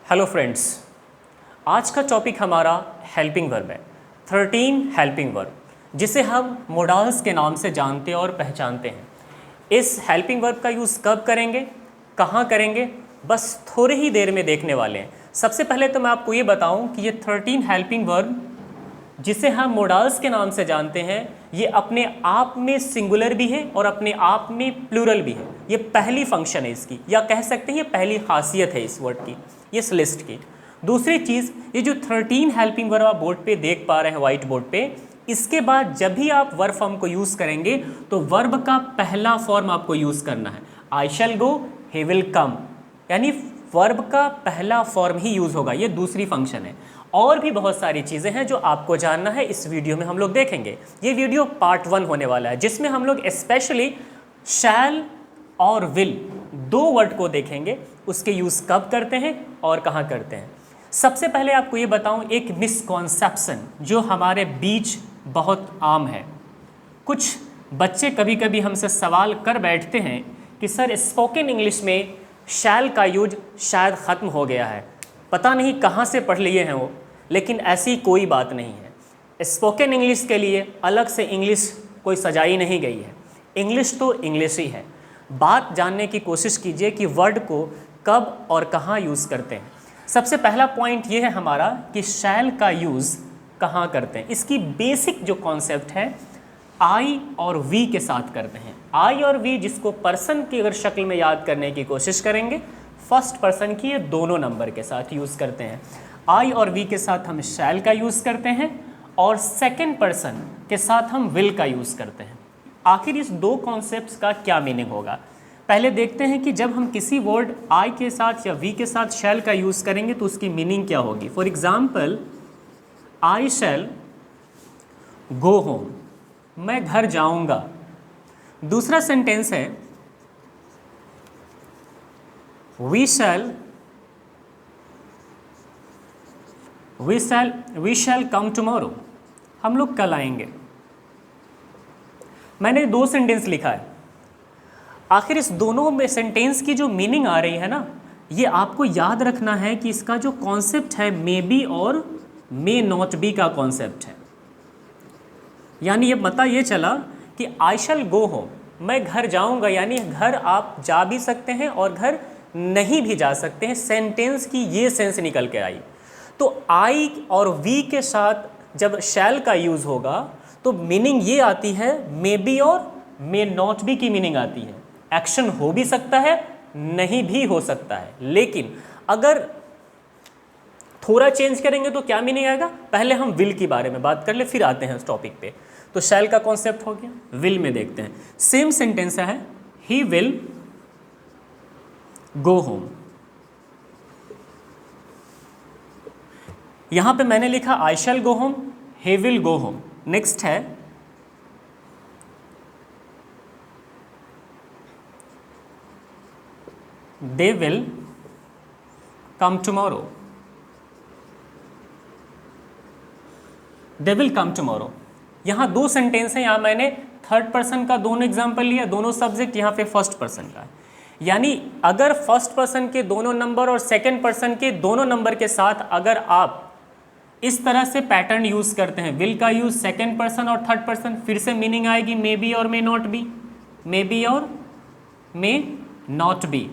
Hello friends, आज का topic हमारा हेल्पिंग वर्ब है। 13 हेल्पिंग वर्ब, जिसे हम मोडाल्स के नाम से जानते और पहचानते हैं। इस हेल्पिंग वर्ब का यूज़ कब करेंगे, कहाँ करेंगे, बस थोड़ी ही देर में देखने वाले हैं। सबसे पहले तो मैं आपको ये बताऊं कि ये 13 हेल्पिंग वर्ब जिसे हम मोडाल्स के नाम से जानते हैं, ये अपने आप में सिंगुलर भी है और अपने आप में प्लूरल भी है। ये पहली फंक्शन है इसकी, या कह सकते हैं ये पहली खासियत है इस वर्ड की, इस लिस्ट की। दूसरी चीज़, ये जो 13 हेल्पिंग वर्ब आप बोर्ड पे देख पा रहे हैं, वाइट बोर्ड पे, इसके बाद जब भी आप वर्ब फॉर्म को यूज़ करेंगे तो वर्ब का पहला फॉर्म आपको यूज़ करना है। आई shall go, he will come, यानी वर्ब का पहला फॉर्म ही यूज़ होगा। ये दूसरी फंक्शन है। और भी बहुत सारी चीज़ें हैं जो आपको जानना है, इस वीडियो में हम लोग देखेंगे। ये वीडियो पार्ट 1 होने वाला है, जिसमें हम लोग स्पेशली शैल और विल दो वर्ड को देखेंगे, उसके यूज़ कब करते हैं और कहाँ करते हैं। सबसे पहले आपको ये बताऊं, एक मिसकॉन्सेप्शन जो हमारे बीच बहुत आम है। कुछ बच्चे कभी कभी हमसे सवाल कर बैठते हैं कि सर, स्पोकन इंग्लिश में शैल का यूज शायद ख़त्म हो गया है, पता नहीं कहाँ से पढ़ लिए हैं वो। लेकिन ऐसी कोई बात नहीं है। स्पोकन इंग्लिश के लिए अलग से इंग्लिश कोई सजाई नहीं गई है। इंग्लिश तो इंग्लिश ही है। बात जानने की कोशिश कीजिए कि वर्ड को कब और कहाँ यूज़ करते हैं। सबसे पहला पॉइंट ये है हमारा कि शैल का यूज़ कहाँ करते हैं। इसकी बेसिक जो कॉन्सेप्ट है, आई और वी के साथ करते हैं। आई और वी, जिसको पर्सन की अगर शक्ल में याद करने की कोशिश करेंगे, फर्स्ट पर्सन की, ये दोनों नंबर के साथ यूज़ करते हैं। आई और वी के साथ हम शैल का यूज़ करते हैं और सेकेंड पर्सन के साथ हम विल का यूज़ करते हैं। आखिर इस दो कॉन्सेप्ट्स का क्या मीनिंग होगा, पहले देखते हैं कि जब हम किसी वर्ड आई के साथ या वी के साथ शैल का यूज़ करेंगे तो उसकी मीनिंग क्या होगी। For example, I shall go home, मैं घर जाऊंगा। दूसरा सेंटेंस है वी शैल कम टुमारो, हम लोग कल आएंगे। मैंने दो सेंटेंस लिखा है। आखिर इस दोनों में सेंटेंस की जो मीनिंग आ रही है ना, ये आपको याद रखना है कि इसका जो कॉन्सेप्ट है मे बी और मे नॉट बी का कॉन्सेप्ट है। यानी ये पता ये चला कि आई शैल गो होम, मैं घर जाऊंगा, यानी घर आप जा भी सकते हैं और घर नहीं भी जा सकते हैं। सेंटेंस की ये सेंस निकल के आई। तो आई और वी के साथ जब शैल का यूज़ होगा तो मीनिंग ये आती है, मे बी और मे नॉट बी की मीनिंग आती है। एक्शन हो भी सकता है, नहीं भी हो सकता है। लेकिन अगर थोड़ा चेंज करेंगे तो क्या मीनिंग आएगा। पहले हम विल के बारे में बात कर ले, फिर आते हैं उस टॉपिक पे। तो शैल का कॉन्सेप्ट हो गया, विल में देखते हैं। सेम सेंटेंस है, ही विल गो होम। यहां पे मैंने लिखा I shall go home, he will go home. Next है they will come tomorrow, they will come tomorrow. यहां दो सेंटेंस हैं। यहां मैंने थर्ड पर्सन का दोनों एग्जाम्पल लिया, दोनों सब्जेक्ट, यहां पे फर्स्ट पर्सन का है। यानी अगर फर्स्ट पर्सन के दोनों नंबर और सेकंड पर्सन के दोनों नंबर के साथ अगर आप इस तरह से पैटर्न यूज़ करते हैं, विल का यूज़ सेकंड पर्सन और थर्ड पर्सन, फिर से मीनिंग आएगी मे बी और may not be, may be और मे नॉट बी।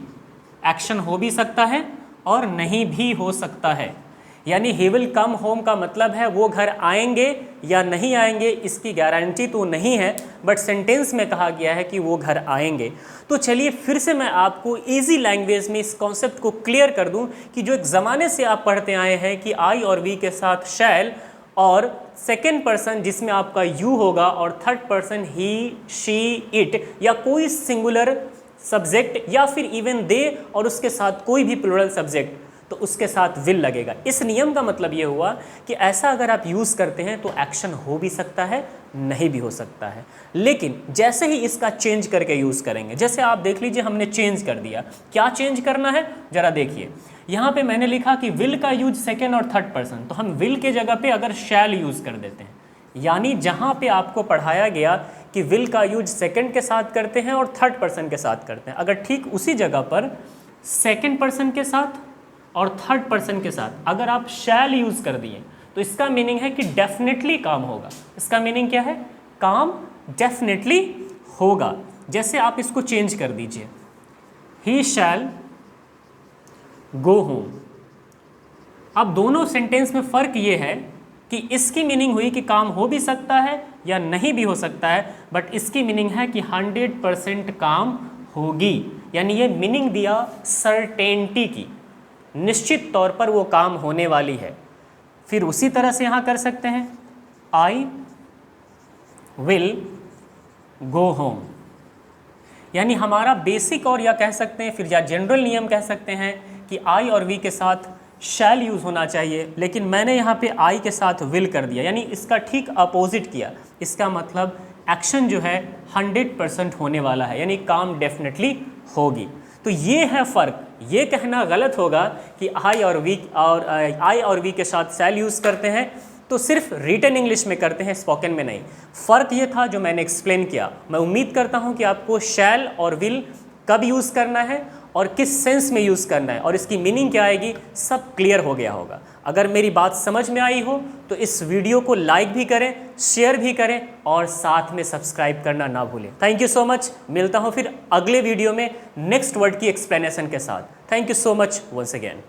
एक्शन हो भी सकता है और नहीं भी हो सकता है। यानी ही विल कम होम का मतलब है वो घर आएंगे या नहीं आएंगे, इसकी गारंटी तो नहीं है, बट सेंटेंस में कहा गया है कि वो घर आएंगे। तो चलिए फिर से मैं आपको इजी लैंग्वेज में इस कॉन्सेप्ट को क्लियर कर दूं कि जो एक ज़माने से आप पढ़ते आए हैं कि आई और वी के साथ शैल और सेकेंड पर्सन जिसमें आपका यू होगा और third person he, she, it या कोई सिंगुलर सब्जेक्ट या फिर इवन दे और उसके साथ कोई भी प्लूरल सब्जेक्ट, तो उसके साथ विल लगेगा। इस नियम का मतलब ये हुआ कि ऐसा अगर आप यूज़ करते हैं तो एक्शन हो भी सकता है, नहीं भी हो सकता है। लेकिन जैसे ही इसका चेंज करके यूज़ करेंगे, जैसे आप देख लीजिए हमने चेंज कर दिया। क्या चेंज करना है ज़रा देखिए। यहाँ पे मैंने लिखा कि विल का यूज सेकेंड और थर्ड पर्सन, तो हम विल के जगह पे अगर शैल यूज़ कर देते हैं। यानी जहाँ पे आपको पढ़ाया गया कि विल का यूज सेकंड के साथ करते हैं और थर्ड पर्सन के साथ करते हैं, अगर ठीक उसी जगह पर सेकंड पर्सन के साथ और थर्ड पर्सन के साथ अगर आप शैल यूज़ कर दिए तो इसका मीनिंग है कि डेफिनेटली काम होगा। इसका मीनिंग क्या है? काम डेफिनेटली होगा। जैसे आप इसको चेंज कर दीजिए, ही शैल गो होम। अब दोनों सेंटेंस में फ़र्क ये है कि इसकी मीनिंग हुई कि काम हो भी सकता है या नहीं भी हो सकता है, बट इसकी मीनिंग है कि 100% काम होगी। यानी ये मीनिंग दिया सर्टेनिटी की, निश्चित तौर पर वो काम होने वाली है। फिर उसी तरह से यहाँ कर सकते हैं, आई विल गो होम। यानी हमारा बेसिक और या कह सकते हैं फिर या जनरल नियम कह सकते हैं कि आई और वी के साथ शैल यूज़ होना चाहिए, लेकिन मैंने यहाँ पे आई के साथ विल कर दिया, यानी इसका ठीक अपोजिट किया। इसका मतलब एक्शन जो है 100% होने वाला है, यानी काम डेफिनेटली होगी। तो ये है फ़र्क। ये कहना गलत होगा कि आई और वी के साथ शैल यूज़ करते हैं तो सिर्फ रिटन इंग्लिश में करते हैं, स्पोकन में नहीं। फ़र्क ये था जो मैंने एक्सप्लेन किया। मैं उम्मीद करता हूँ कि आपको शैल और विल कब यूज़ करना है और किस सेंस में यूज़ करना है और इसकी मीनिंग क्या आएगी, सब क्लियर हो गया होगा। अगर मेरी बात समझ में आई हो तो इस वीडियो को लाइक भी करें, शेयर भी करें और साथ में सब्सक्राइब करना ना भूलें। Thank you so much. मिलता हूँ फिर अगले वीडियो में नेक्स्ट वर्ड की एक्सप्लेनेशन के साथ। Thank you so much once again.